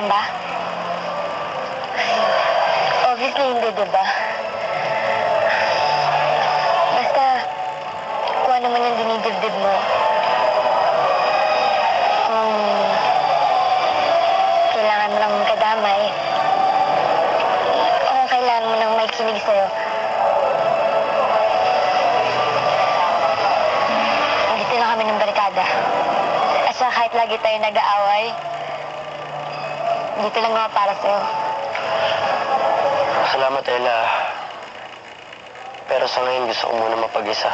lang ba? Obviously, hindi, diba? Basta, kung ano man yung dinidibdib mo, kailangan mo lang kadamay, o kung kailangan mo nang may kinig sa'yo, dito na kami ng barkada. At saka kahit lagi tayo nag-aaway, dito lang naman para sa'yo. Salamat, Ella. Pero sa ngayon, gusto ko muna mapag-isa.